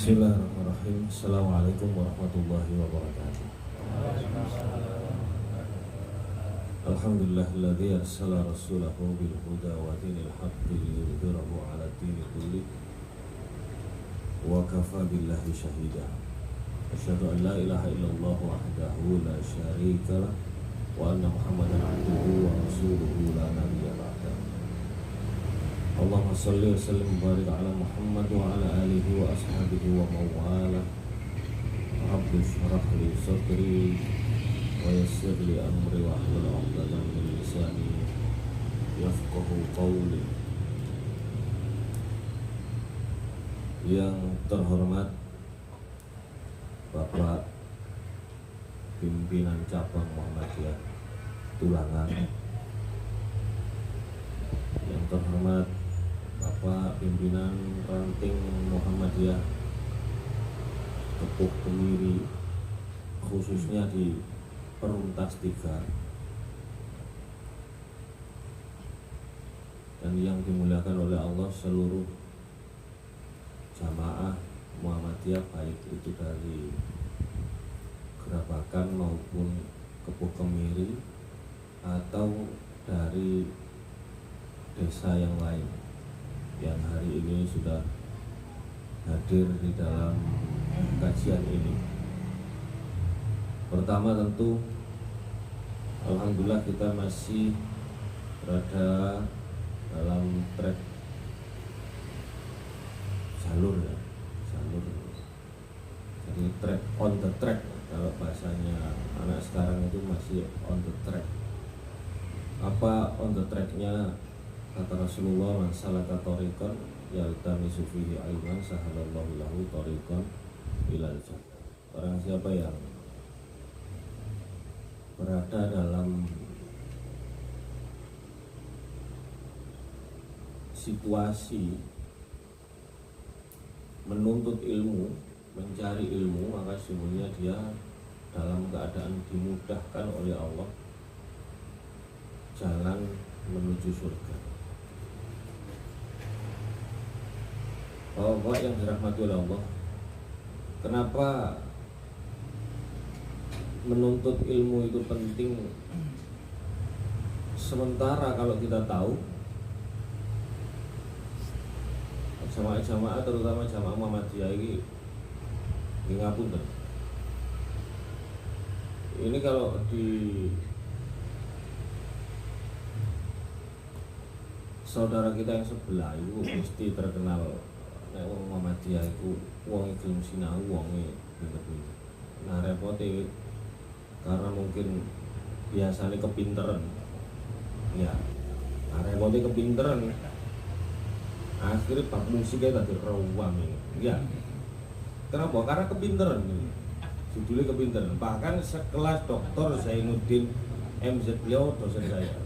Bismillahirrahmanirrahim. Assalamualaikum warahmatullahi wabarakatuh. Alhamdulillahilladzi arsala rasulahu bil huda wa dinil haqqi liyudhhirahu 'ala dini kulli wa kafa billahi shahida. Asyhadu an la ilaha illallah wahdahu la syarika lah wa anna Muhammadan 'abduhu wa rasuluhu la nabiyya ba'dahu. Allahumma salli wa sallim wa barik ala Muhammad wa ala alihi wa ashabihi wa mawala. Rabbi shrah li sadri wa yassir li amri wa hlul 'uqdatam min lisani yafqahu qawli. Yang terhormat Bapak Pimpinan Cabang Muhammadiyah Tulangan, yang terhormat Bapak Pimpinan Ranting Muhammadiyah Kepuh Kemiri, khususnya di Perumtas 3, dan yang dimuliakan oleh Allah seluruh jamaah Muhammadiyah, baik itu dari Gerabakan maupun Kepuh Kemiri atau dari desa yang lain yang hari ini sudah hadir di dalam kajian ini. Pertama tentu alhamdulillah kita masih berada dalam track jalur ya, jadi track on the track kalau bahasanya anak sekarang itu masih on the track. Apa on the tracknya? Kata Rasulullah, man salaka thariqan yaltamisu fihi ilman sahalallahu lahu thariqan ilal jannah. Orang siapa yang berada dalam situasi menuntut ilmu, mencari ilmu, maka sesungguhnya dia dalam keadaan dimudahkan oleh Allah jalan menuju surga. Bapak yang dirahmati oleh Allah, kenapa menuntut ilmu itu penting? Sementara kalau kita tahu jamaah-jamaah, terutama jamaah Muhammadiyah ini ngapunten. Ini kalau di saudara kita yang sebelah itu mesti terkenal. Nek wong Muhammadiyah iku wong gelem sinau, wonge pinter-pinter. Nah repote karena mungkin biasanya kepinteran. Ya. Nah repote kepinteran. Akhirnya bab musiknya tadi rawam ini. Ya. Kenapa? Karena kepinteran ini. Judulnya kepinteran. Bahkan sekelas Dr. Zainuddin MZ, beliau dosen saya.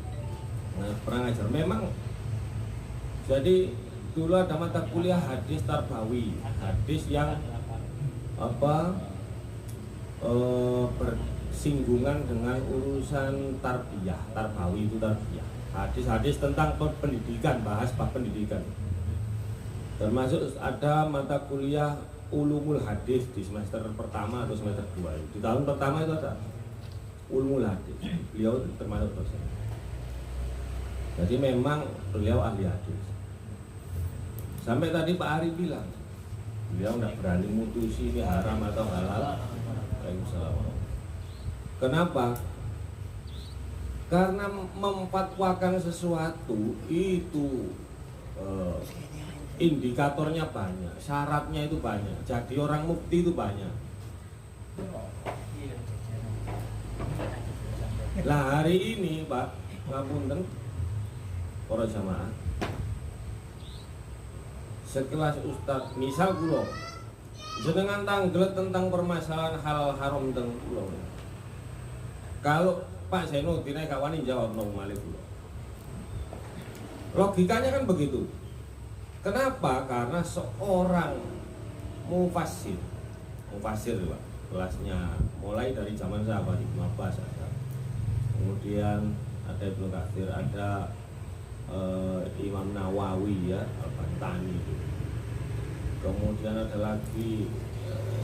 Nah, pernah ngajar. Memang jadi dulu ada mata kuliah hadis tarbawi, hadis yang bersinggungan dengan urusan tarbiyah. Tarbawi itu tarbiyah, hadis-hadis tentang pendidikan, bahas bab pendidikan. Termasuk ada mata kuliah ulumul hadis di semester pertama atau semester 2. Di tahun pertama itu ada ulumul hadis, beliau termasuk dosen. Jadi memang beliau ahli hadis. Sampai tadi Pak Ari bilang, beliau tidak berani mutusi ini haram atau halal. Waalaikumsalam. Kenapa? Karena memfatwakan sesuatu itu indikatornya banyak, syaratnya itu banyak. Jadi orang mufti itu banyak. Lah hari ini Pak, ngapunten para jamaah, sekelas ustadz, misal kula jenengan tanggelet tentang permasalahan halal haram teng kula. Kalau Pak Zainuddin gak wani jawab nang malih kula. Logikanya kan begitu. Kenapa? Karena seorang mufassir Pak, kelasnya mulai dari zaman sahabat Ibnu Abbas ada. Kemudian ada Ibnu Katsir, ada Imam Nawawi ya, Al-Bantani itu. Kemudian ada lagi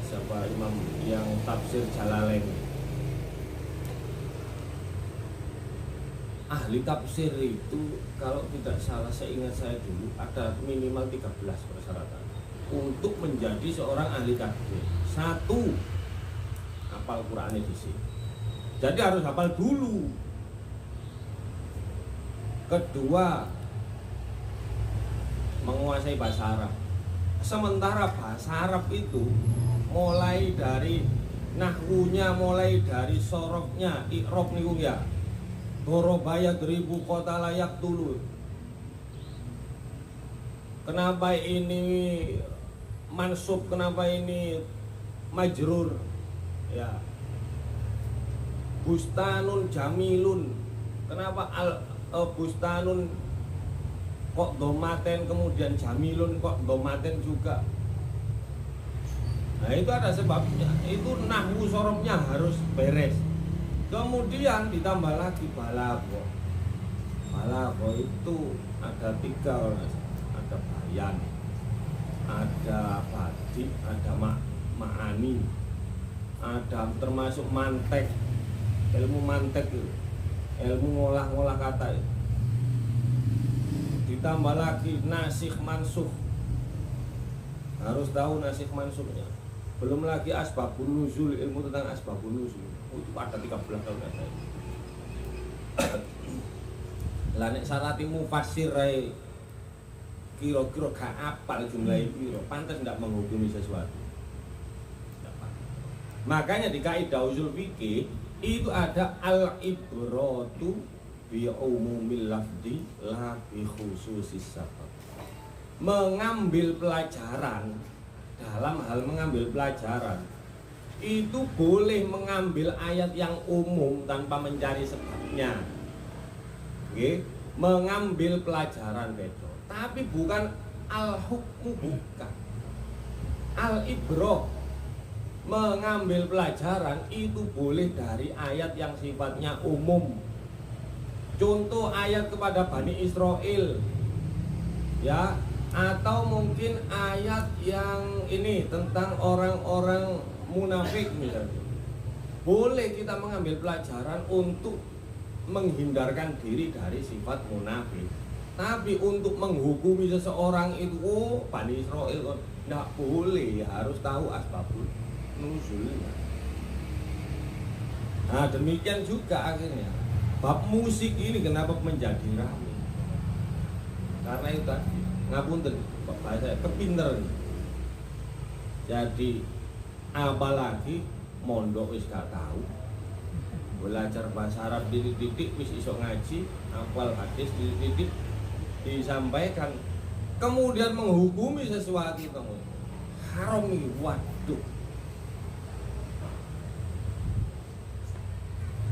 siapa imam yang tafsir Jalalain. Ahli tafsir itu kalau tidak salah, seingat saya dulu ada minimal 13 persyaratan untuk menjadi seorang ahli tafsir. Satu, hafal Quran di sini. Jadi harus hafal dulu. Kedua, menguasai bahasa Arab. Sementara bahasa Arab itu mulai dari nahwunya, mulai dari sorofnya, i'rob niku ya. Dorobaya deribu kota layak dulu. Kenapa ini mansub, kenapa ini majrur? Ya. Bustanun jamilun. Kenapa bustanun kok domaten, kemudian jamilun kok domaten juga? Nah itu ada sebabnya. Itu nahwu sorofnya harus beres. Kemudian ditambah lagi balago. Balago itu ada 3, ada bayan, ada badi, ada ma'ani, ada termasuk mantek, ilmu mantek itu, ilmu ngolah-ngolah kata itu. Ditambah lagi nasikh mansukh, harus tahu nasikh mansukhnya. Belum lagi asbabun nuzul, ilmu tentang asbabun nuzul. Itu ada 13 tahun saya. Lah nek syarati mufassir ae kira-kira gak apal jumlah piro, pantas ndak menghukumi sesuatu. Makanya di kaidah usul fikih itu ada al-ibratu bi umumil lafzi la bi khususis sabab. Mengambil pelajaran, dalam hal mengambil pelajaran itu boleh mengambil ayat yang umum tanpa mencari sebabnya. Oke, mengambil pelajaran betul. Tapi bukan al-hukmu, bukan. Al-ibrah, mengambil pelajaran itu boleh dari ayat yang sifatnya umum. Contoh ayat kepada Bani Israel, ya, atau mungkin ayat yang ini tentang orang-orang munafik misalnya. Boleh kita mengambil pelajaran untuk menghindarkan diri dari sifat munafik. Tapi untuk menghukumi seseorang itu, oh Bani Israel kok tidak boleh, harus tahu asbabul nuzulnya. Nah demikian juga akhirnya bab musik ini kenapa menjadi ramai? Karena itu tadi, ngapunten bapak saya kepinteran. Jadi apalagi mondok wis gak tahu, belajar bahasa Arab titik-titik wis iso ngaji, hafal hadis titik-titik disampaikan, kemudian menghukumi sesuatu kamu haram nih, waduh.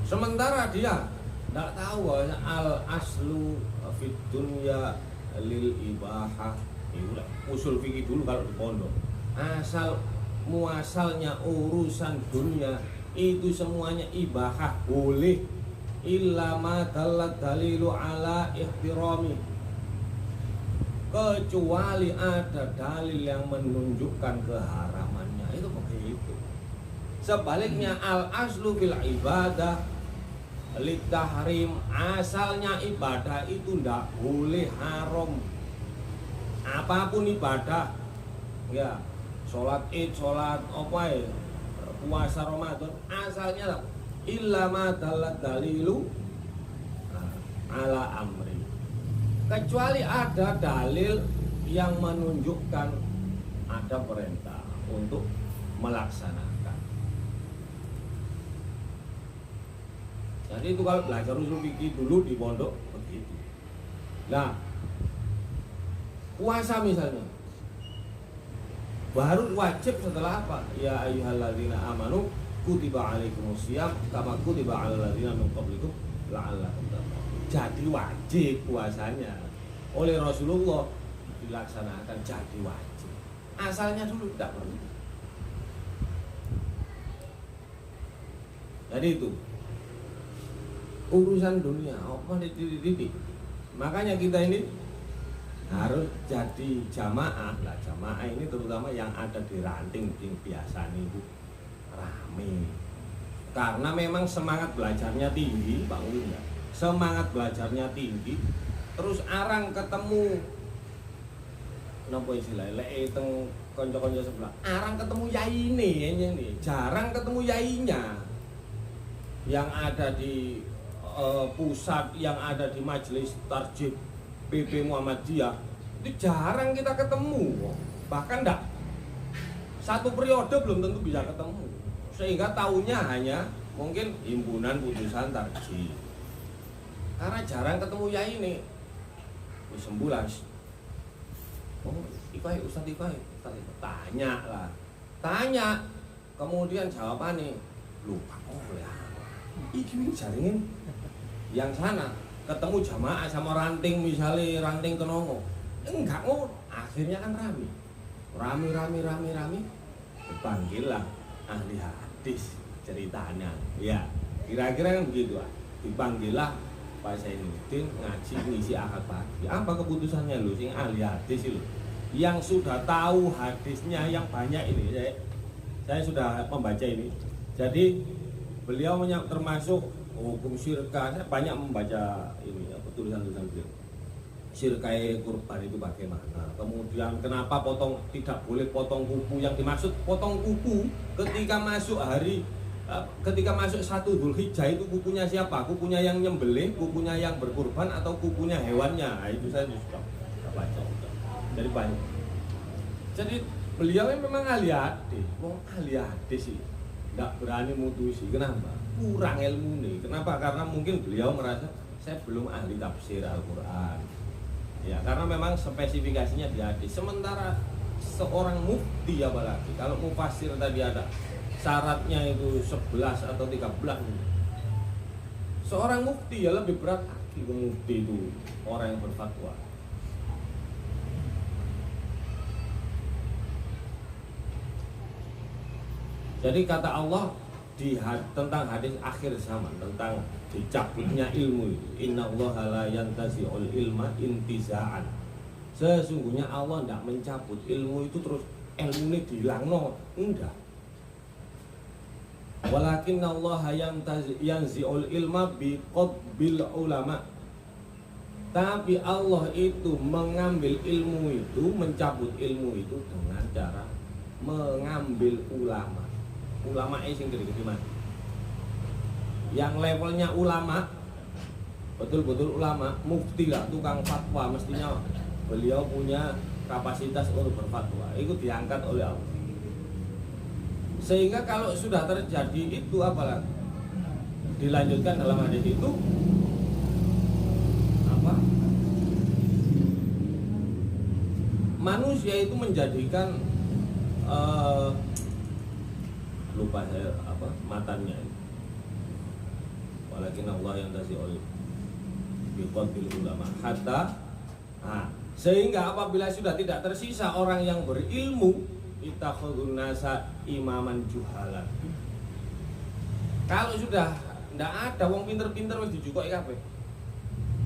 Sementara dia tidak tahu bahwa al aslu fid dunya lil ibahah. Itu usul fikih dulu kalau di pondok. Asal muasalnya urusan dunia itu semuanya ibahah, boleh, illa ma dallat dalilu ala ihtirami, kecuali ada dalil yang menunjukkan keharamannya. Itu begitu. Sebaliknya al aslu fil ibadah litahrim, asalnya ibadah itu ndak boleh haram. Apapun ibadah, ya, sholat id, sholat apa ya, puasa Ramadan, asalnya illa ma dallat dalilu ala amri, kecuali ada dalil yang menunjukkan ada perintah untuk melaksanakan. Jadi itu kalau belajar usul fikih dulu di pondok begitu. Nah, puasa misalnya baru wajib setelah apa? Ya ayyuhalladzina amanu kutiba alaikumusiyam kama kutiba alal ladzina min qablikum la'allakum tattaqun. Jadi wajib puasanya oleh Rasulullah, dilaksanakan jadi wajib. Asalnya dulu tidak perlu. Jadi itu urusan dunia apa titik-titik. Makanya kita ini harus jadi jamaah. Lah jamaah ini terutama yang ada di ranting biasa nih Bu, rame. Karena memang semangat belajarnya tinggi, Pak Win ya. Semangat belajarnya tinggi, terus arang ketemu napa istilahnya lek teng kanca-kanca sebelah. Arang ketemu yaine ini, jarang ketemu yainya. Yang ada di pusat, yang ada di majelis tarjih PP Muhammadiyah itu jarang kita ketemu, bahkan enggak satu periode belum tentu bisa ketemu, sehingga tahunya hanya mungkin himpunan putusan tarjih karena jarang ketemu ya ini. Sembulan oh Ifai Ustadz Ifai tanya lah, tanya kemudian jawabannya lupa. Oh ya ini jaringin yang sana ketemu jamaah sama ranting, misalnya ranting kenongo enggak akhirnya kan rame dipanggil lah ahli hadis ceritanya ya kira-kira kan begitu dipanggil lah Pak Zainuddin ngaji ngisi akad pagi. Apa keputusannya lu sing ahli hadis itu yang sudah tahu hadisnya yang banyak ini, saya sudah membaca ini. Jadi beliau termasuk hukum syirkah, saya banyak membaca ini tulisan-tulisan beliau. Syirkah kurban itu bagaimana? Kemudian kenapa tidak boleh potong kuku? Yang dimaksud potong kuku ketika masuk satu Dzulhijjah itu kukunya siapa? Kukunya yang nyembelih, kukunya yang berkurban, atau kukunya hewannya? Nah, itu saya sudah baca. Dari banyak. Jadi beliau memang ahli hadis, ahli hadis sih, nggak berani mutusi. Kenapa? Kurang ilmu nih. Kenapa? Karena mungkin beliau merasa saya belum ahli tafsir Al-Quran. Ya, karena memang spesifikasinya di hadis. Sementara seorang mufti apalagi, kalau mufassir tadi ada syaratnya itu 11 atau 13. Seorang mufti ya lebih berat lagi. Mufti itu orang yang berfatwa. Jadi kata Allah tentang hadis akhir zaman, tentang dicabutnya ilmu itu, innallaha la yantazi'ul ilma intiza'an. Sesungguhnya Allah tidak mencabut ilmu itu terus ilmu ini dilangno, enggak. Walakinallaha yanzi'ul ilma biqadbil ulama. Tapi Allah itu mengambil ilmu itu, mencabut ilmu itu dengan cara mengambil ulama. Ulama sing gede-gede mana? Yang levelnya ulama, betul-betul ulama, mufti lah, tukang fatwa, mestinya beliau punya kapasitas untuk berfatwa. Itu diangkat oleh Allah. Sehingga kalau sudah terjadi itu apalagi dilanjutkan dalam hadis itu apa? Manusia itu menjadikan lupa saya apa matanya ini. Walakin Allah yang tasih oleh biqadbil ulama hatta sehingga apabila sudah tidak tersisa orang yang berilmu ittakhadun nasa imaman juhalan. Kalau sudah ndak ada wong pinter-pinter wis dijukoki kabeh.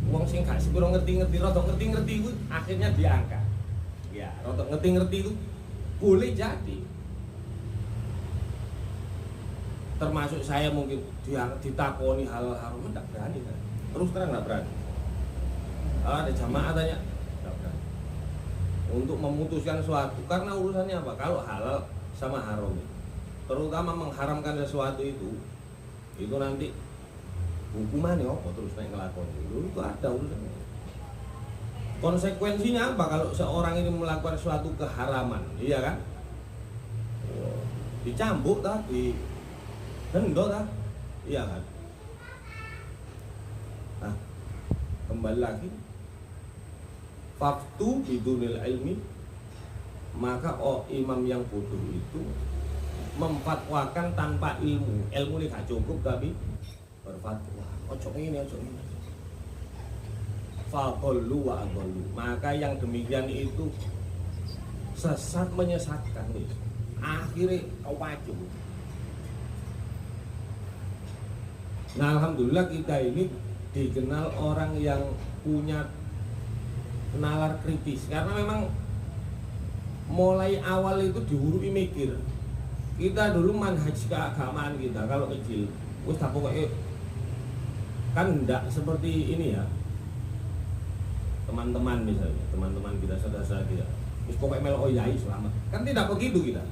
Wong sing gak sepiro ngerti-ngerti, rada ngerti-ngerti iku akhirnya diangkat. Ya, rada ngerti-ngerti itu boleh jadi. Termasuk saya mungkin ditakoni hal haram tidak berani kan? Terus terang tidak berani. Ada jamaah tanya tidak berani untuk memutuskan sesuatu karena urusannya apa? Kalau halal sama haram, terutama mengharamkan sesuatu itu nanti hukumannya apa terus naik ngelakon itu ada urusannya. Konsekuensinya apa kalau seorang ini melakukan suatu keharaman, iya kan? Dicambuk tadi. Dendot iya kan? Nah, kembali lagi faktu bidunil ilmi, maka imam yang bodoh itu memfatwakan tanpa ilmu. Ilmu ini gak cukup tapi berfatwa. Ojo ini. Fadhallu wa adhallu. Maka yang demikian itu sesat menyesatkan nih. Akhirnya kau maju. Nah alhamdulillah kita ini dikenal orang yang punya nalar kritis, karena memang mulai awal itu diurui mikir. Kita dulu manhaj keagamaan kita kalau kecil, wis tak pokoknya kan enggak seperti ini ya. Teman-teman misalnya, teman-teman kita, saudara kita, wis pokoknya melo yai selamat. Kan tidak begitu kita.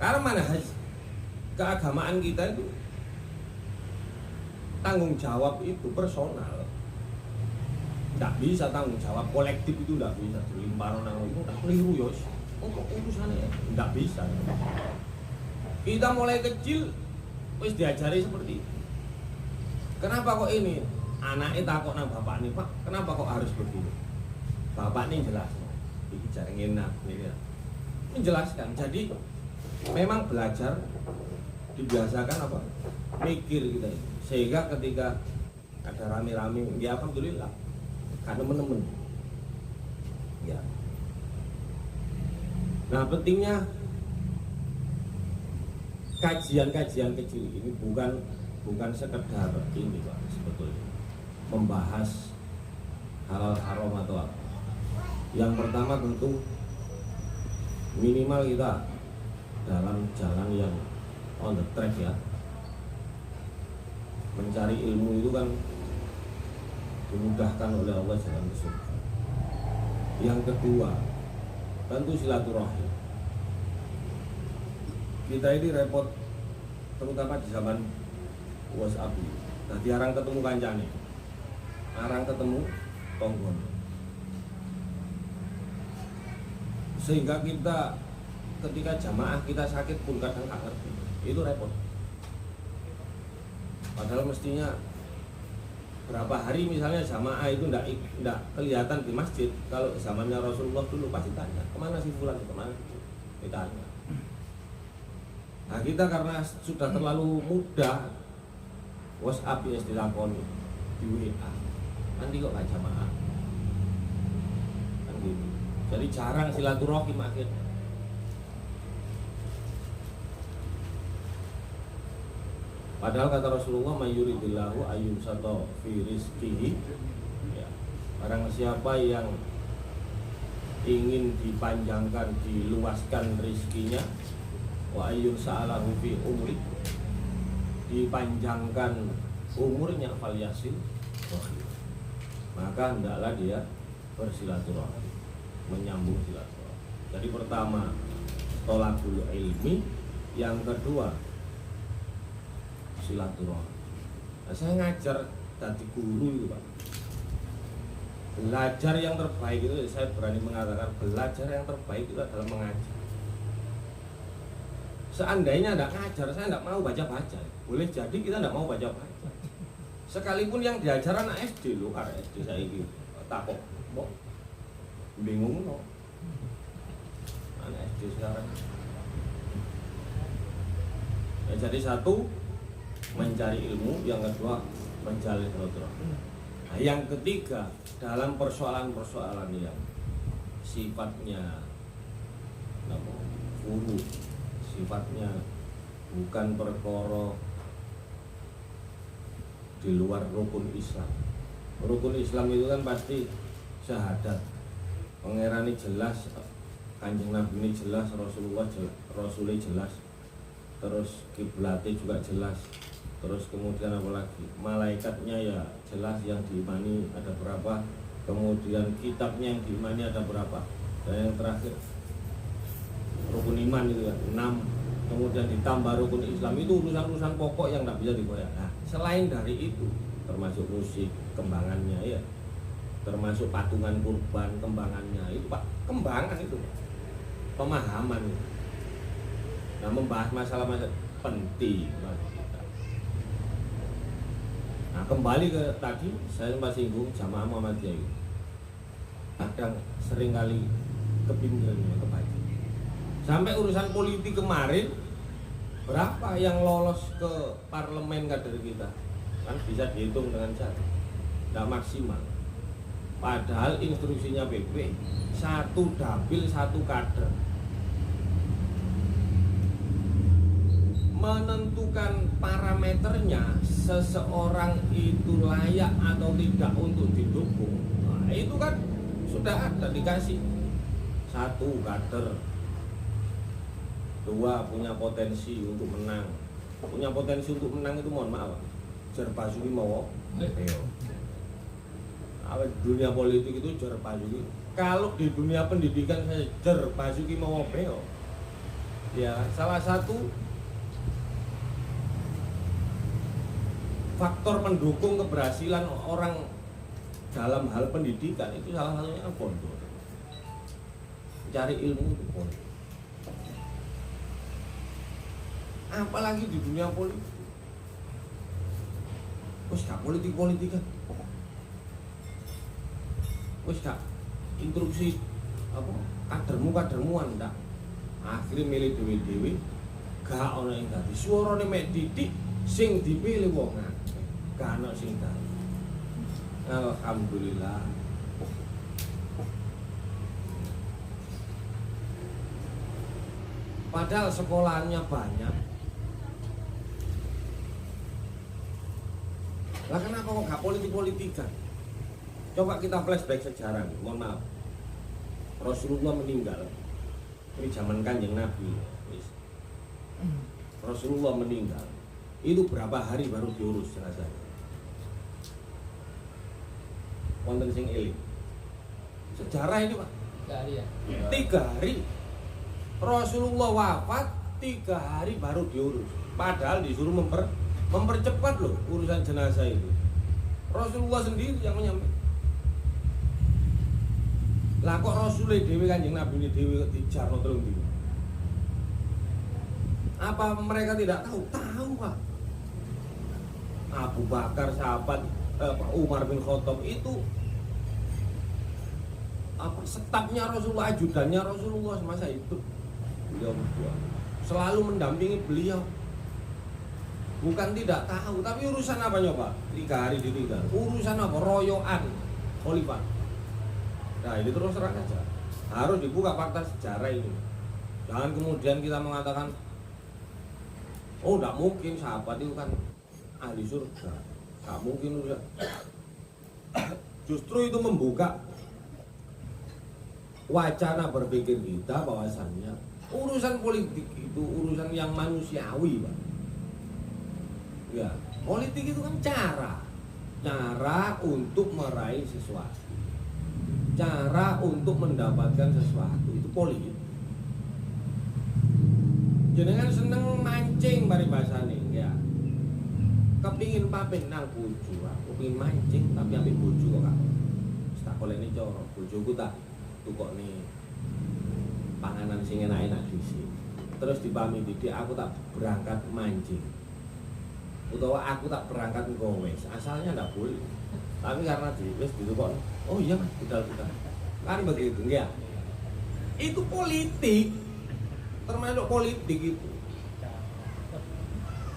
Karena manhaj keagamaan kita itu tanggung jawab itu personal. Tidak bisa tanggung jawab kolektif, itu tidak bisa dilimpah orang itu, tak keliru yos untuk urusannya, tidak bisa. Kita mulai kecil wis diajari seperti itu. Kenapa kok ini anaknya takut nang bapak nih, Pak, kenapa kok harus begini? Bapak nih jelas ini jarang enak ini ya. Menjelaskan. Jadi memang belajar dibiasakan apa mikir kita ini, sehingga ketika ada rame-rame ya alhamdulillah kan temen-temen ya. Nah pentingnya kajian-kajian kecil ini bukan sekedar ini Pak, sebetulnya membahas halal haram atau apa. Yang pertama tentu minimal kita dalam jalan yang on the track ya, mencari ilmu itu kan dimudahkan oleh Allah jalan ke surga. Yang kedua tentu silaturahim. Kita ini repot terutama di zaman WhatsApp. Jadi arang ketemu kancane, arang ketemu tonggon, sehingga kita ketika jamaah kita sakit pun kadang nggak ngerti, itu repot. Padahal mestinya berapa hari misalnya jamaah itu enggak kelihatan di masjid. Kalau zamannya Rasulullah dulu pasti tanya, kemana si fulan, kemana ditanya. Nah kita karena sudah terlalu mudah, WhatsApp ya dilakoni, di WA, nanti kok nggak jamaah kan gitu. Jadi jarang silaturahim akhirnya. Padahal kata Rasulullah, mayyuridillahu ayyumsato fi rizqihi ya, barang siapa yang ingin dipanjangkan, diluaskan rizkinya, wa ayyumsa'alahu fi umri, dipanjangkan umurnya, fal yasil, maka hendaklah dia bersilaturahmi, menyambung silaturahmi. Jadi pertama tolakul ilmi, yang kedua silaturahmi. Nah, saya ngajar tadi guru itu Pak, belajar yang terbaik itu, saya berani mengatakan belajar yang terbaik itu adalah mengajar. Seandainya tidak ngajar, saya tidak mau baca-baca. Boleh jadi kita tidak mau baca-baca. Sekalipun yang diajar anak SD loh, karena SD saya ini takut, bingung loh. Anak SD sekarang. Nah, jadi satu mencari ilmu, yang kedua menjalin silaturahmi. Nah, yang ketiga dalam persoalan-persoalan yang sifatnya furu, sifatnya bukan perkara di luar rukun Islam. Rukun Islam itu kan pasti syahadat, pangeran ini jelas, kanjeng Nabi ini jelas, Rasulullah jelas, terus kiblatnya juga jelas, terus kemudian apalagi malaikatnya ya jelas yang diimani ada berapa, kemudian kitabnya yang diimani ada berapa, dan yang terakhir rukun iman itu ya 6, kemudian ditambah rukun Islam. Itu urusan-urusan pokok yang tidak bisa digoyah. Nah, selain dari itu termasuk musik kembangannya ya, termasuk patungan kurban kembangannya itu Pak, kembangan itu pemahaman itu. Nah, membahas masalah-masalah penting bagi kita. Nah, kembali ke tadi saya sempat singgung jamaah Muhammadiyah itu kadang seringkali kepinggirannya kebaca. Sampai urusan politik kemarin, berapa yang lolos ke parlemen kader kita? Kan bisa dihitung dengan jari, tidak maksimal. Padahal instruksinya PP, 1 dapil 1 kader. Menentukan parameternya seseorang itu layak atau tidak untuk didukung. Nah, itu kan sudah ada dikasih. Satu, kader. Dua, punya potensi untuk menang. Punya potensi untuk menang itu mohon maaf, Jar Basuki mau beo. Dunia politik itu Jar Basuki. Kalau di dunia pendidikan saya Jar Basuki mau beo. Ya, salah satu faktor pendukung keberhasilan orang dalam hal pendidikan itu salah satunya pondok. Cari ilmu itu pondok. Apalagi di dunia politik. Wes gak politik-politikan. Wes gak instruksi apa kadermu-kadermuan ndak. Akhirnya milih dewe-dewe gak ana yang dadi. Suarane mek didik sing dipilih wong akeh. Gak ana sing dadi. Alhamdulillah. Padahal sekolahannya banyak. Lah kenapa kok gak politik-politikan? Coba kita flashback sejarah nih, mohon maaf. Rasulullah meninggal. Ini zaman Kanjeng Nabi. Rasulullah meninggal. Itu berapa hari baru diurus jenazahnya? Wonten sing eling. Sejarah ini, Pak. 3 hari ya. 3 hari. Rasulullah wafat 3 hari baru diurus. Padahal disuruh mempercepat loh urusan jenazah itu. Rasulullah sendiri yang menyampaikan. Lah kok Rasulullah dewe Kanjeng Nabi ini dewe dijarno telung dino. Apa mereka tidak tahu? Tahu, Pak. Abu Bakar sahabat Umar bin Khattab itu stafnya Rasulullah, ajudannya Rasulullah semasa itu. Beliau berdua selalu mendampingi beliau. Bukan tidak tahu, tapi urusan apa nyoba? 3 hari ditinggal. Urusan apa? Royoan khalifah. Nah ini terus terang aja. Harus dibuka fakta sejarah ini. Jangan kemudian kita mengatakan, oh tidak mungkin sahabat itu kan ahli surga. Tidak mungkin udah. Justru itu membuka wacana berpikir kita bahwasannya urusan politik itu urusan yang manusiawi, Pak. Ya, politik itu kan cara untuk meraih sesuatu, cara untuk mendapatkan sesuatu itu politik. Jenengan seneng mancing bari bahasane, ya. Kepingin papen nang bojo, aku pengin mancing tapi ambek bojo kok, Kak. Wis tak koleni cara bojoku tak tukokne panganan sing enak-enak dhisik. Terus dipami didik aku tak berangkat mancing. Utawa aku tak berangkat ngowes, asalnya ndak boleh. Tapi karena wis ditukokno, oh iya Mas, budal-budal. Kan begitu, enggak? Itu politik. Termasuk politik itu.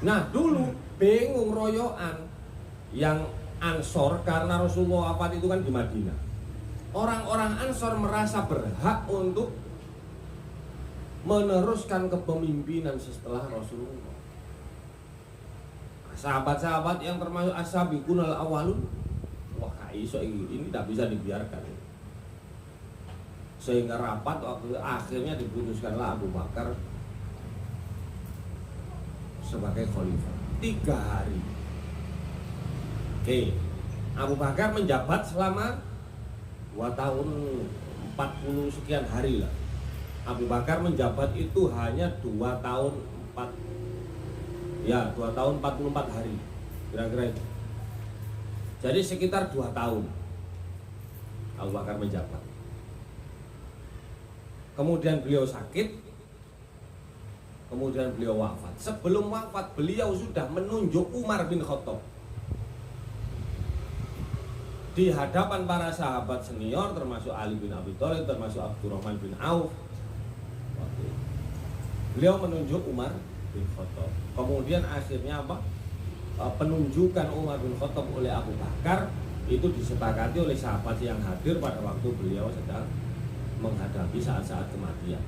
Nah, dulu bingung royoan yang Ansor karena Rasulullah wafat itu kan di Madinah. Orang-orang Ansor merasa berhak untuk meneruskan kepemimpinan setelah Rasulullah. Sahabat-sahabat yang termasuk as-sabiqun al-awwalun, wah iso ini tidak bisa dibiarkan. Sehingga rapat waktu akhirnya diputuskanlah Abu Bakar sebagai khalifah 3 hari. Oke, Abu Bakar menjabat selama 2 tahun 40 sekian hari lah. Abu Bakar menjabat itu hanya 2 tahun 2 tahun 44 hari kira-kira itu. Jadi sekitar 2 tahun Abu Bakar menjabat. Kemudian beliau sakit, kemudian beliau wafat. Sebelum wafat beliau sudah menunjuk Umar bin Khattab di hadapan para sahabat senior, termasuk Ali bin Abi Thalib, termasuk Abdurrahman bin Auf. Beliau menunjuk Umar bin Khattab. Kemudian akhirnya apa? Penunjukan Umar bin Khattab oleh Abu Bakar itu disepakati oleh sahabat yang hadir pada waktu beliau sedang menghadapi saat-saat kematian.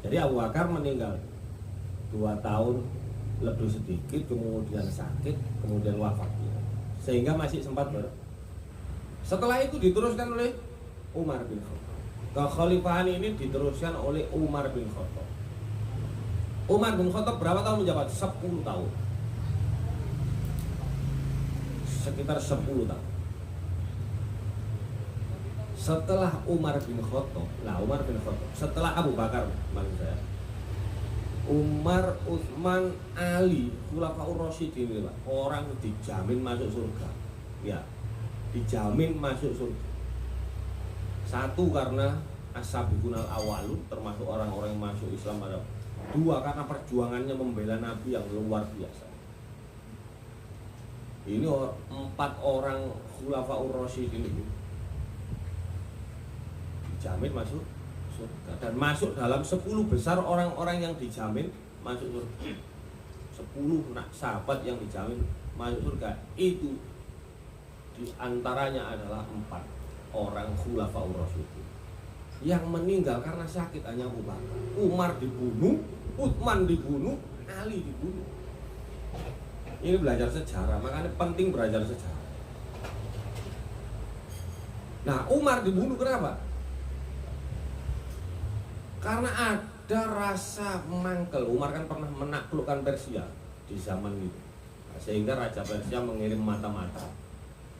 Jadi Abu Bakar meninggal 2 tahun lebih sedikit, kemudian sakit, kemudian wafat. Sehingga masih sempat Setelah itu diteruskan oleh Umar bin Khattab. Kekhalifahan ini diteruskan oleh Umar bin Khattab. Umar bin Khattab berapa tahun menjabat? 10 tahun. Sekitar 10 tahun. Setelah Umar bin Khattab, setelah Abu Bakar, maksud saya, Umar, Utsman, Ali, Khulafaur Rasyidin, orang dijamin masuk surga. Ya, dijamin masuk surga. Satu karena as-sabiqunal awwalun, termasuk orang-orang yang masuk Islam pada. Dua karena perjuangannya membela Nabi yang luar biasa. Ini 4 orang Khulafaur Rasyidin ini dijamin masuk surga dan masuk dalam 10 besar orang-orang yang dijamin masuk surga. 10 sahabat yang dijamin masuk surga itu diantaranya adalah 4 orang Khulafaur Rasyidin. Yang meninggal karena sakit hanya Abu Bakar. Umar dibunuh, Utsman dibunuh, Ali dibunuh. Ini belajar sejarah, makanya penting belajar sejarah. Nah, Umar dibunuh kenapa? Karena ada rasa mangkel. Umar kan pernah menaklukkan Persia di zaman itu. Nah, sehingga Raja Persia mengirim mata-mata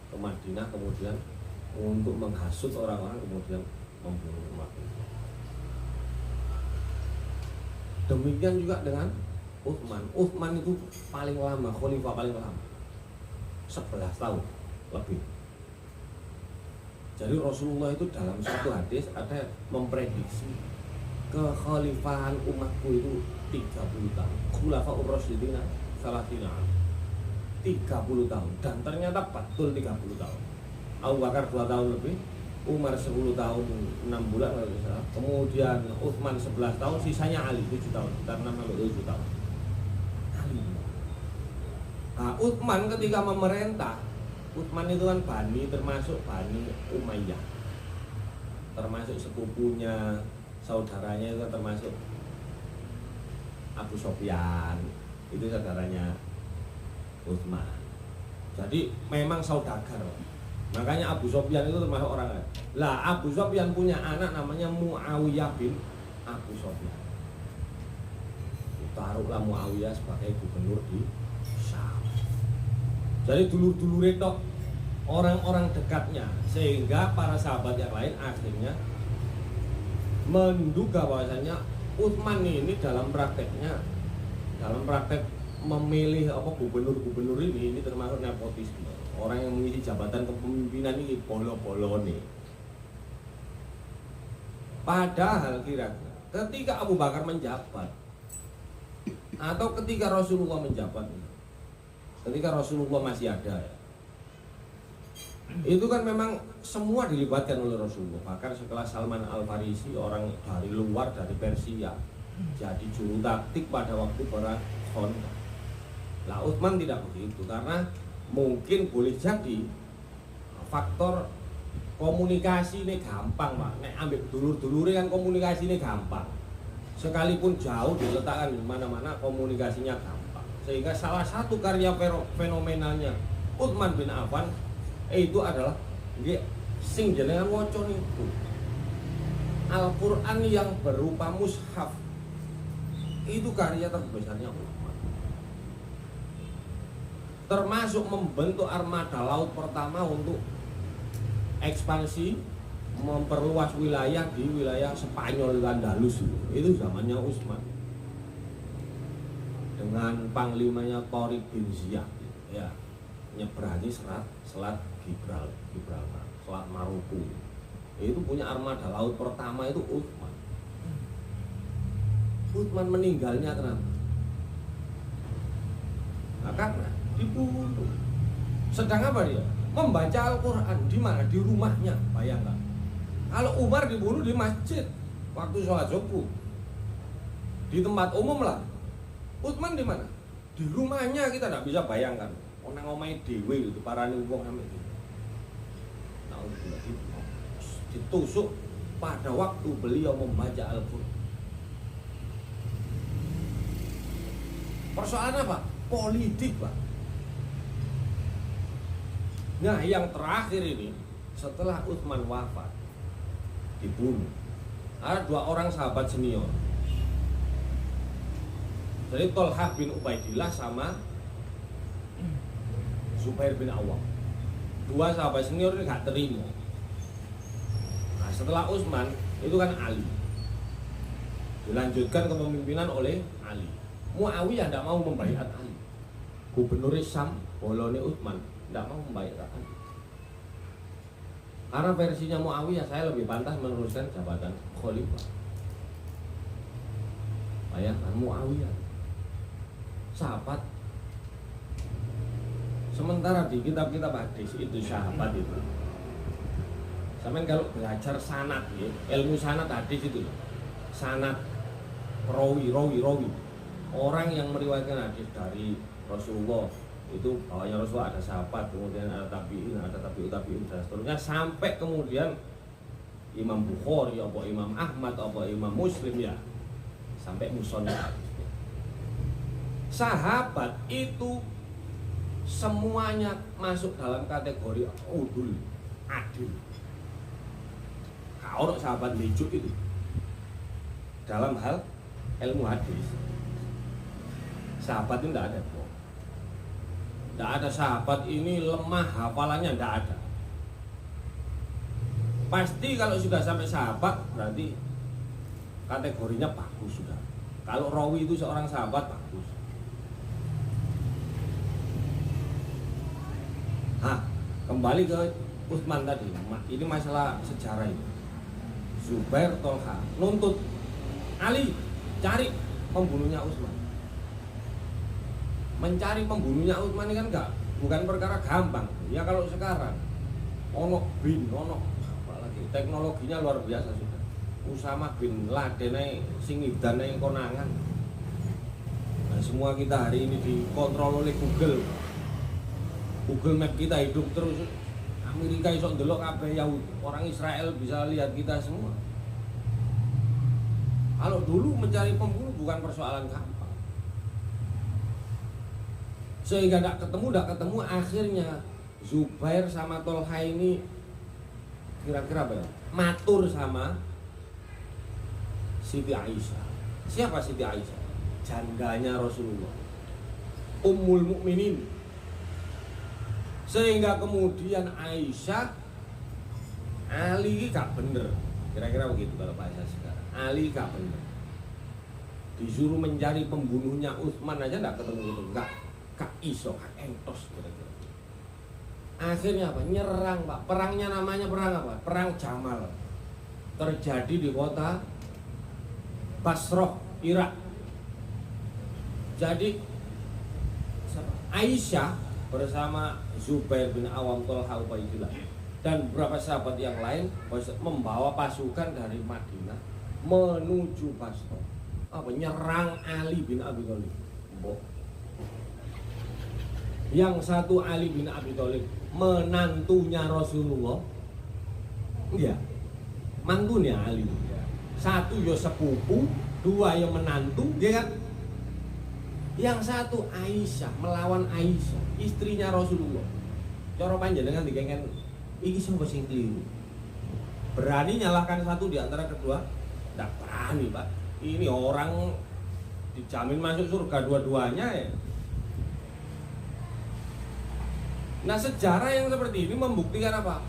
ke Madinah kemudian untuk menghasut orang-orang kemudian membunuh Umar. Demikian juga dengan Utsman. Utsman itu paling lama, khalifah paling lama, 11 tahun lebih. Jadi Rasulullah itu dalam satu hadis ada memprediksi kekhalifahan umatku itu 30 tahun. Khulafaur Rasyidin salatina 30 tahun, dan ternyata betul 30 tahun. Abu Bakar 2 tahun lebih, Umar 10 tahun 6 bulan, kemudian Utsman 11 tahun, sisanya Ali 7 tahun, karena 7 tahun. Ali. Nah, Utsman ketika memerintah, Utsman itu kan Bani, termasuk Bani Umayyah, termasuk sepupunya, saudaranya itu termasuk Abu Sofyan, itu saudaranya Utsman. Jadi memang saudagar. Makanya Abu Sofyan itu termasuk orang lain. Lah Abu Sofyan punya anak namanya Muawiyah bin Abu Sofyan. Taruhlah Muawiyah sebagai gubernur di Syam. Jadi dulur-dulur itu orang-orang dekatnya, sehingga para sahabat yang lain akhirnya menduga bahwasanya Utsman ini dalam praktek memilih gubernur ini termasuk nepotisme. Orang yang mengisi jabatan kepemimpinan ini bolo-bolo nih. Padahal kira-kira ketika Abu Bakar menjabat atau ketika Rasulullah menjabat, ketika Rasulullah masih ada ya, itu kan memang semua dilibatkan oleh Rasulullah. Bahkan setelah Salman Al-Farisi, orang dari luar, dari Persia, jadi juru taktik pada waktu perang Khandaq. Lah Utsman tidak begitu, karena mungkin boleh jadi faktor komunikasi ini gampang, Pak. Nek ambil dulur-dulure kan komunikasi ini gampang. Sekalipun jauh diletakkan di mana-mana komunikasinya gampang. Sehingga salah satu karya fenomenalnya Utsman bin Affan itu adalah sing jenengan waca niku Al-Qur'an yang berupa mushaf. Itu karya terbesarnya Utsman. Termasuk membentuk armada laut pertama untuk ekspansi memperluas wilayah di wilayah Spanyol Andalus itu zamannya Utsman dengan panglimanya Tariq bin Ziyad ya, nyeberangi selat Gibraltar, selat Maruku. Itu punya armada laut pertama itu Utsman. Utsman meninggalnya kenapa? Nah, karena dibunuh. Sedang apa dia? Membaca Al-Quran di mana? Di rumahnya. Bayangkan. Kalau Umar dibunuh di masjid waktu sholat subuh, di tempat umum lah. Utsman di mana? Di rumahnya. Kita tidak bisa bayangkan. Orang ngomai dewe itu para wong sampai itu. Nah, ditusuk pada waktu beliau membaca Al-Quran. Persoalan apa? Politik, Pak. Nah, yang terakhir ini setelah Utsman wafat dibunuh. Ada 2 orang sahabat senior. Jadi Tolhah bin Ubaidillah sama Zubair bin Awam. 2 sahabat senior ini gak terima. Nah, setelah Utsman itu kan Ali. Dilanjutkan kepemimpinan oleh Ali. Muawiyah tidak mau membaiat Ali. Gubernur Syam, bolone Utsman, tidak mau membaiat Ali. Karena versinya Muawiyah, saya lebih pantas meneruskan jabatan khalifah. Bayangkan Muawiyah, sahabat. Sementara di kitab-kitab hadis itu sahabat itu. Sampai kalau belajar sanad, ya, ilmu sanad hadis itu, sanad rawi. Orang yang meriwayatkan hadis dari Rasulullah itu bawahnya Rasulullah ada sahabat, kemudian ada tabi'in, ada tabi'ut dan seterusnya, sampai kemudian Imam Bukhari, apa Imam Ahmad, apa Imam Muslim, ya sampai musonaf. Sahabat itu semuanya masuk dalam kategori udul, adil. Kalau sahabat lejuk itu dalam hal ilmu hadis, sahabat itu tidak ada. Tidak ada sahabat ini lemah hafalannya, tidak ada. Pasti kalau sudah sampai sahabat berarti kategorinya bagus sudah. Kalau rawi itu seorang sahabat bagus. Nah, kembali ke Utsman tadi. Ini masalah sejarah ini. Zubair Tolha nuntut Ali cari pembunuhnya Utsman. Mencari pembunuhnya Utsman ini kan bukan perkara gampang. Ya kalau sekarang ono bin, ono apalagi teknologinya luar biasa sudah. Usama bin Laden sing idane konangan. Nah, semua kita hari ini dikontrol oleh Google. Google Map kita hidup terus. Amerika iso ndelok kabeh Yahudi. Orang Israel bisa lihat kita semua. Kalau dulu mencari pembunuh bukan persoalan gampang. Sehingga tidak ketemu, akhirnya Zubair sama Tolha ini kira-kira apa ya? Matur sama Siti Aisyah. Siapa Siti Aisyah? Jandanya Rasulullah, Ummul Mukminin. Sehingga kemudian Aisyah, Ali gak bener, kira-kira begitu kalau bahasa sekarang. Ali gak bener, disuruh mencari pembunuhnya Utsman aja tidak ketemu, gak iso, gak entos kira-kira. Akhirnya apa? Nyerang, Pak. Perangnya namanya perang apa? Perang Jamal. Terjadi di kota Basrah, Irak. Jadi Aisyah bersama Zubair bin Awam, Tolha, Ubaidillah dan beberapa sahabat yang lain membawa pasukan dari Madinah menuju Basrah. Apa? Nyerang Ali bin Abi Thalib. Yang satu Ali bin Abi Thalib, menantunya Rasulullah. Iya, mantunya Ali. Satu ya sepupu, 2 yang menantu, dia kan. Yang satu Aisyah, melawan Aisyah, istrinya Rasulullah. Cara panjenengan dikengen iki sapa sing keliru. Berani nyalahkan satu di antara kedua? Tidak berani, Pak. Ini orang dijamin masuk surga dua-duanya ya. Nah, sejarah yang seperti ini membuktikan apa?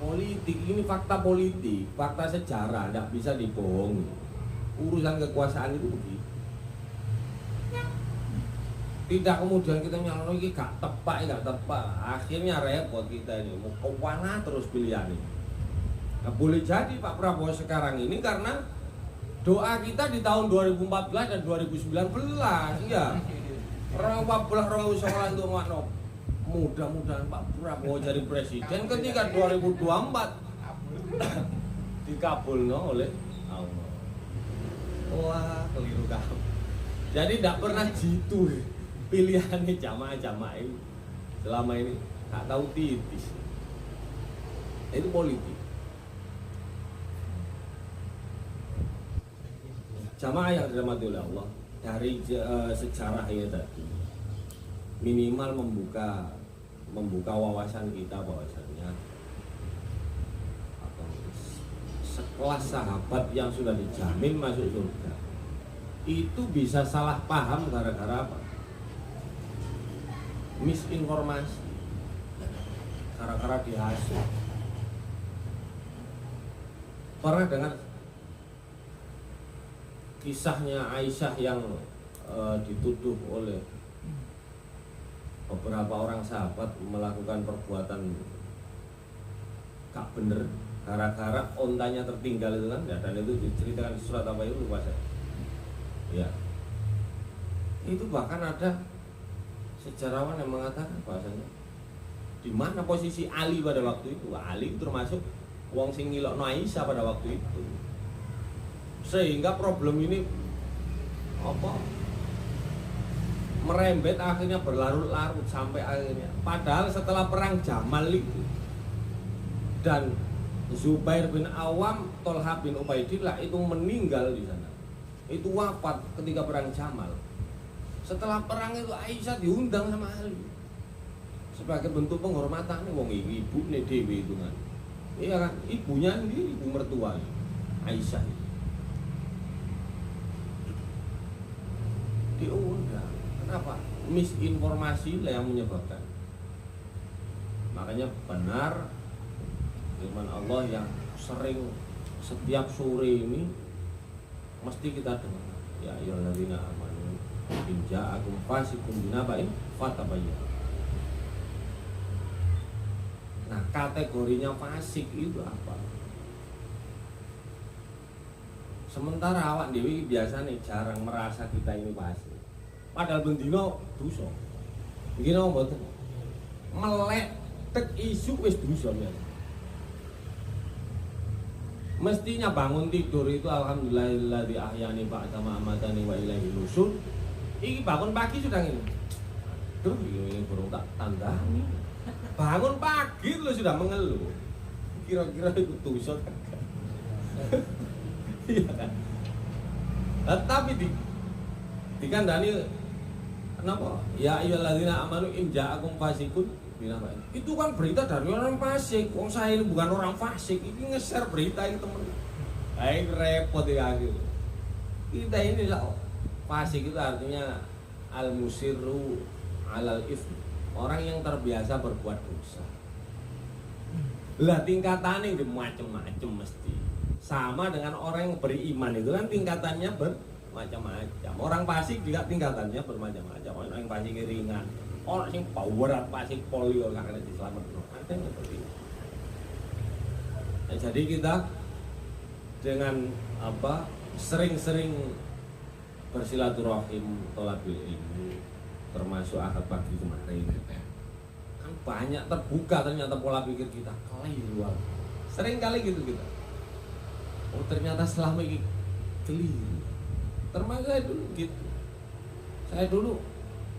Politik ini fakta politik, fakta sejarah, tidak bisa dibohongi. Urusan kekuasaan itu begitu. Tidak kemudian kita nyalon lagi gak tepak. Akhirnya repot kita ini, mau kemana terus pilihannya. Nah, boleh jadi Pak Prabowo sekarang ini karena doa kita di tahun 2014 dan 2019 ya. 2014 2019 untuk makno. Mudah-mudahan Pak Prabowo jadi presiden ketika 2024 dikabulno oleh Allah. Wah, keliru kamu. Jadi tidak pernah jitu pilihannya jamaah-jamaah ini. Selama ini tak tahu titis. Itu politik. Jamaah yang dirahmati oleh Allah, dari sejarah ini tadi minimal membuka wawasan kita bahwasanya kelas sahabat yang sudah dijamin masuk surga itu bisa salah paham gara-gara apa? Misinformasi, gara-gara dihasut. Pernah dengar kisahnya Aisyah yang dituduh oleh beberapa orang sahabat melakukan perbuatan gak bener gara-gara ontanya tertinggal itu kan, dan itu diceritakan di surat apa itu lupa saya. Ya, itu bahkan ada sejarawan yang mengatakan bahasanya di mana posisi Ali pada waktu itu. Ali termasuk wong sing ngilokno Aisyah pada waktu itu, sehingga problem ini apa merembet akhirnya berlarut-larut sampai akhirnya, padahal setelah perang Jamal itu dan Zubair bin Awam, Tolha bin Ubaidillah itu meninggal di sana, itu wafat ketika perang Jamal. Setelah perang itu Aisyah diundang sama Ali sebagai bentuk penghormatan, wong ibu nih dewi itu kan, iya kan, ibunya sendiri, ibu mertua Aisyah diundang. Kenapa? Misinformasi lah yang menyebabkan. Makanya benar firman Allah yang sering setiap sore ini mesti kita dengar, ya ayyuhalladzina amanu in ja'akum fasiqun binaba'in fatabayyanu. Nah, kategorinya fasik itu apa? Sementara awak dewi biasa nih jarang merasa kita ini fasik. Padahal bendino dosa. Begini mboten. Melek tek isu wis dosa ya. Mestinya bangun tidur itu alhamdulillahilladzi ahyani ba'da ma amatani wa ilaihi nusyur. Iki bangun pagi sudah ini. Duh, ini burung tak tandani. Bangun pagi lu sudah mengeluh. Kira-kira itu dosa kan? Iya kan? Tapi dikandani kenapa? Ya ayyuhalladzina amanu in ja'akum fasiqun binaba'in. Itu kan berita dari orang fasik. Wong saya ini bukan orang fasik. Ini nge-share berita ini temen. Ini repot ya akhir. Kita ini fasik itu artinya al-musirru alal ifm. Orang yang terbiasa berbuat dosa. Lah tingkatannya itu macam-macam mesti. Sama dengan orang yang beriman itu kan tingkatannya bermacam-macam. Orang fasik juga tingkatannya bermacam-macam. Orang yang fasik ringan, orang yang berat fasik polio karena diselamatkan. Ada yang seperti itu. Nah, jadi kita dengan apa sering-sering bersilaturahim thalabil ilmi, termasuk akad pagi kemarin, kan banyak terbuka ternyata pola pikir kita keliru. Sering kali gitu kita. Oh ternyata selama ini keliru. Termasuk saya dulu gitu. Saya dulu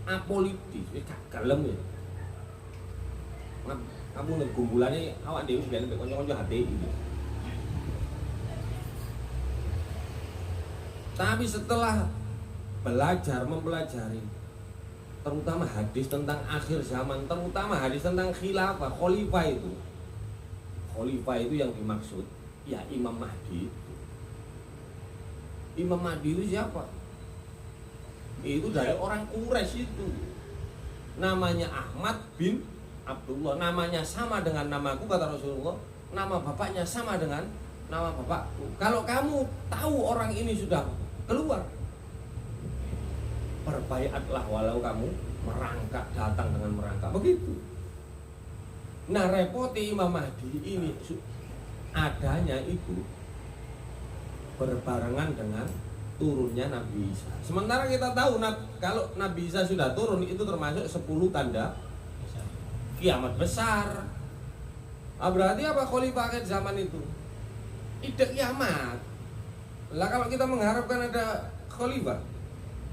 apolitis, kalem ya. Kamu ngegumbulannya awak dewi biar lebih konco-konco HTI gitu. Tapi setelah mempelajari terutama hadis tentang akhir zaman, terutama hadis tentang khilafah, khalifah itu yang dimaksud ya Imam Mahdi. Imam Mahdi itu siapa? Itu dari orang Quraisy itu. Namanya Ahmad bin Abdullah. Namanya sama dengan namaku kata Rasulullah. Nama bapaknya sama dengan nama bapakku. Kalau kamu tahu orang ini sudah keluar, berbaiatlah walau kamu merangkak, datang dengan merangkak. Begitu. Nah repoti Imam Mahdi ini adanya itu berbarengan dengan turunnya Nabi Isa. Sementara kita tahu kalau Nabi Isa sudah turun itu termasuk 10 tanda kiamat besar. Berarti apa khalifah akhir zaman itu? Ide kiamat. Lah kalau kita mengharapkan ada khalifah,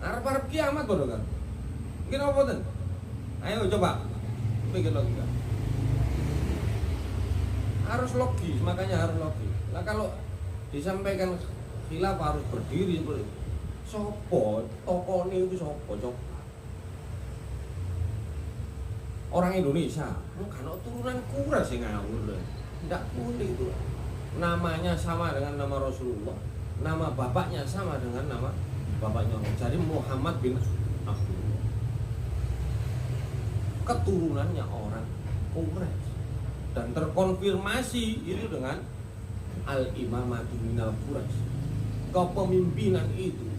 harap kiamat bodoh kan? Mungkin apa tuh? Ayo coba pikir logika. Harus logis, makanya harus logis. Nah kalau disampaikan khilafah harus berdiri seperti sopo, tokoh ini itu sopo, coba. Orang Indonesia, kan turunan Quraisy sing ngawur. Tidak boleh itu. namanya sama dengan nama Rasulullah, nama bapaknya sama dengan nama bapaknya Allah. Jadi Muhammad bin Abdullah, keturunannya orang Quraisy, dan terkonfirmasi itu dengan al-imamatu minal Quraisy, kepemimpinan itu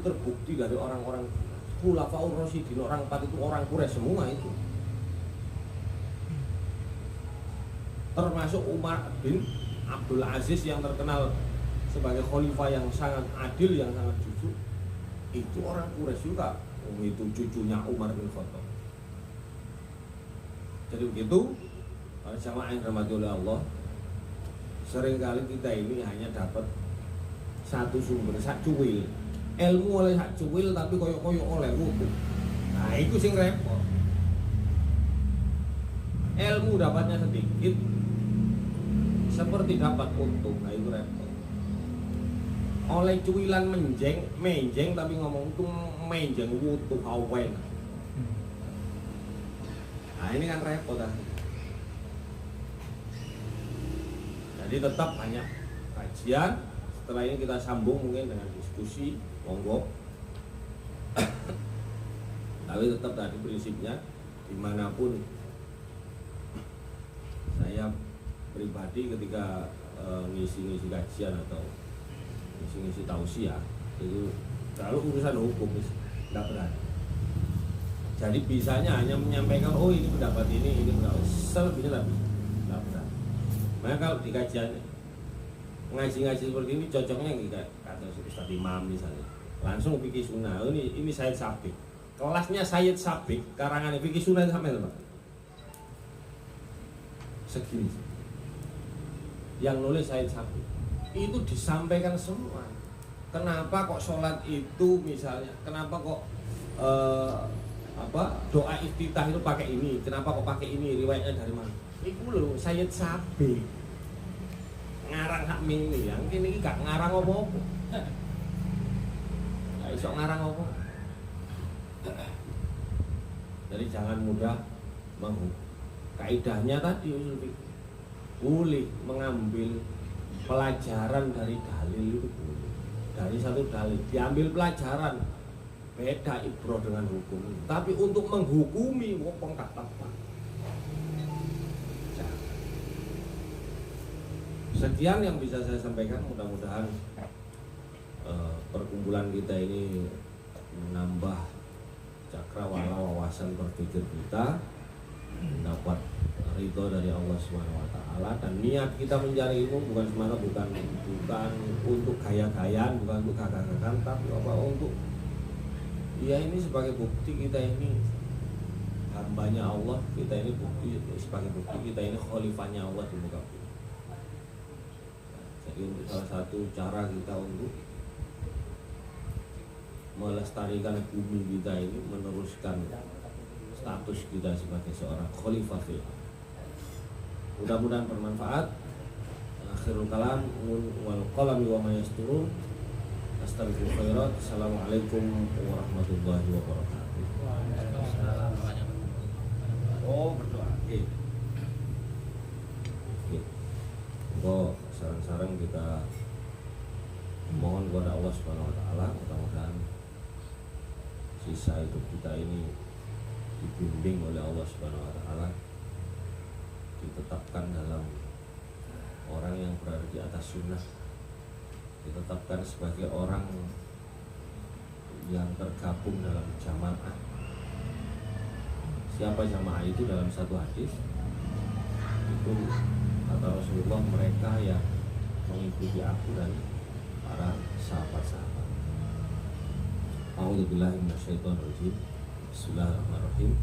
terbukti dari orang-orang Khulafaur Rasyidin, orang 4 itu orang Quraisy semua itu. Termasuk Umar bin Abdul Aziz yang terkenal sebagai khalifah yang sangat adil, yang sangat jujur, itu orang Quraisy juga. Itu cucunya Umar bin Khattab. Jadi begitu, para jamaah yang dirahmati oleh Allah, seringkali kita ini hanya dapat satu sumber, sak cuwil. Ilmu oleh sak cuwil tapi koyo-koyo oleh wudu. Nah, itu sing repot. Ilmu dapatnya sedikit, seperti dapat untung, nah itu repot. Oleh cuwilan menjeng tapi ngomong itu menjeng wudu awen. Nah ini kan repot kan. Jadi tetap banyak kajian. Setelah ini kita sambung mungkin dengan diskusi, monggo. Tapi tetap tadi prinsipnya, dimanapun saya pribadi ketika ngisi-ngisi kajian atau ngisi-ngisi tausiah itu kalau urusan hukum tidak berani. Jadi bisanya hanya menyampaikan, oh ini pendapat ini pendapat, selebihnya tidak berani. Maka kalau di kajian ngaji-ngaji seperti ini cocoknya kata Ustaz Imam misalnya, langsung fikih sunnah. Ini Sayyid Sabiq, kelasnya Sayyid Sabiq, karangan fikih sunnah sampai Pak segini. Yang nulis Sayyid Sabiq itu disampaikan semua. Kenapa kok sholat itu misalnya, kenapa kok doa iftitah itu pakai ini, kenapa kok pakai ini, riwayatnya dari mana? Iku lho Sayyid Sabiq ngarang hak ming yang kini gak ngarang apa-apa. Gak iso ngarang apa. Jadi jangan mudah kaidahnya tadi usul fikih. Boleh mengambil pelajaran dari dalil itu boleh. Dari satu dalil diambil pelajaran, beda ibroh dengan hukum. Tapi untuk menghukumi wong gak tepat. Sekian yang bisa saya sampaikan, mudah-mudahan perkumpulan kita ini menambah cakrawala wawasan berpikir kita, mendapat ridho dari Allah SWT, dan niat kita mencari ilmu bukan semata bukan untuk gaya-gayaan, bukan untuk gagah-gagahan, tapi untuk ya ini sebagai bukti kita ini hambanya Allah, kita ini bukti sebagai bukti kita ini khalifahnya Allah di muka bumi. Jadi untuk salah satu cara kita untuk melestarikan bumi kita ini, meneruskan status kita sebagai seorang khalifah fil ardh. Mudah-mudahan bermanfaat. Akhirul kalam wal qalami wa ma yasturun. Astagfirul khairat. Assalamualaikum warahmatullahi wabarakatuh. Oh, berdoa. Oke. Kok sarang-sarang kita mohon kepada Allah Subhanahu wa taala, mudah-mudahan sisa hidup kita ini dibimbing oleh Allah Subhanahu wa taala, ditetapkan dalam orang yang berada di atas sunnah, ditetapkan sebagai orang yang tergabung dalam jamaah. Siapa jamaah itu dalam satu hadis? Itu kata Rasulullah, mereka yang mengikuti aku dan para sahabat-sahabat. A'udzubillahi minasyaitonirrajim. Bismillahirrahmanirrahim.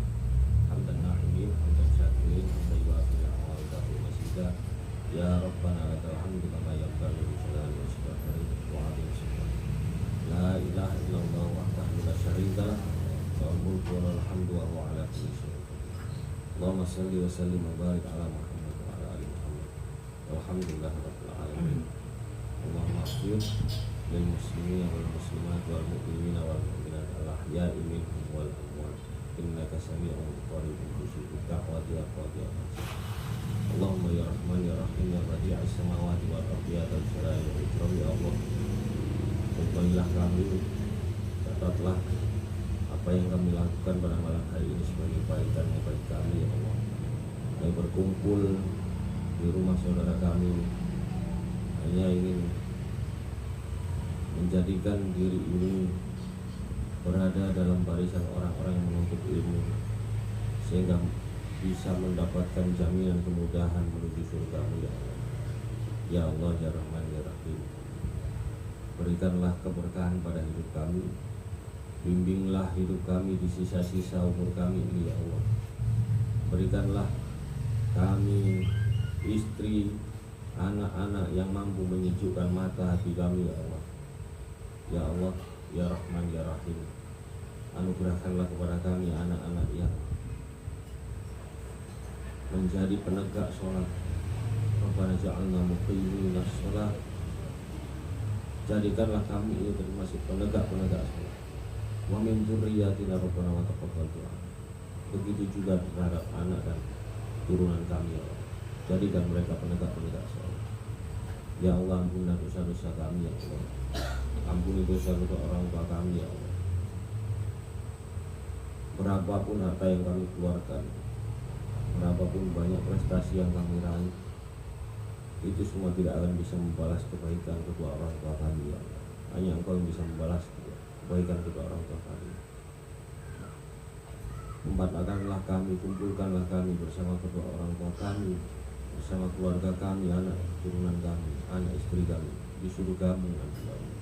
Hamdan na'imin, hamdan syakirin, hamdan yu'afil awal-dafil masjidah. Ya Rabbana lakal hamdu kama yanbaghi li jalali wajhika wa 'azimi sultanik. La ilaha illallah wahdahu la syarika lah, lahul mulku wa lahul hamdu wa huwa 'ala kulli syai'in qadir. Allahumma shalli wa sallim wa barik ala Muhammad wa ala ali Muhammad. Walhamdulillahi rabbil alamin. Allahumma ighfir lil muslimin wal muslimat wal mu'minin wal mu'minat al ahya'i minhum wal amwat. Innaka sami'un qaribun mujibud da'wati wa qadiyah. Allahumma ya Rahman ya Rahim ya Badi'as samawati wal ardi ya dzal jalali wal ikram. Ya Allah, kumpulkanlah kami, catatlah apa yang kami lakukan pada malam hari ini sebagai kebaikan bagi kami. Ya Allah, kami berkumpul di rumah saudara kami hanya ingin menjadikan diri ini berada dalam barisan orang-orang yang menuntut ilmu, sehingga bisa mendapatkan jaminan kemudahan menuju surga-Mu. Ya Allah, ya Allah ya Rahman ya Rahim, berikanlah keberkahan pada hidup kami, bimbinglah hidup kami di sisa-sisa umur kami ini. Ya Allah, berikanlah kami istri, anak-anak yang mampu menyejukkan mata hati kami. Ya Allah, ya Allah ya Rahman ya Rahim, anugerahkanlah kepada kami anak-anak yang menjadi penegak sholat. Rabbana ja'alna muqimina sholat, jadikanlah kami ini termasuk penegak-penegak sholat. Wa min dzurriyyatina rabbana wa taqabbal du'a. Begitu juga terhadap anak dan turunan kami. Ya Allah, jadikan mereka penegak-penegak sholat. Ya Allah, ampunilah dosa-dosa kami. Ya Allah, ampuni dosa-dosa orang tua kami. Ya Allah, berapapun harta yang kami keluarkan, berapapun banyak prestasi yang kami raih, itu semua tidak akan bisa membalas kebaikan kedua orang tua kami. Ya Allah, hanya Engkau yang bisa membalas kebaikan kedua orang tua kami. Tempatkanlah kami, kumpulkanlah kami bersama kedua orang tua kami, bersama keluarga kami, anak turunan kami, anak istri kami di surga-Mu nanti, ya Allah,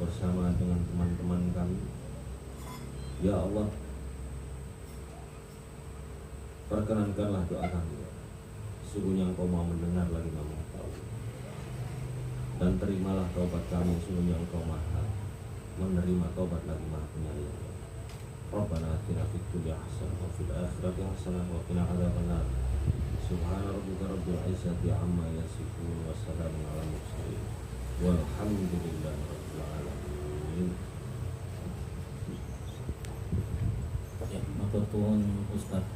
bersama dengan teman-teman kami. Ya Allah, perkenankanlah doa kami. Ya, sesungguhnya Engkau mau mendengar lagi mau tahu, dan terimalah taubat kami, sesungguhnya Engkau maha menerima taubat lagi maha penyayang. Rabbana atina fid dunya hasanah wa fil akhirati hasanah wa qina adzabannar. Subhana rabbika rabbil izzati amma yasifun wa salamun alal mursalin walhamdulillahi rabbil alamin. Ya, matur nuwun Ustaz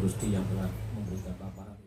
Rusti yang telah memberikan paparan.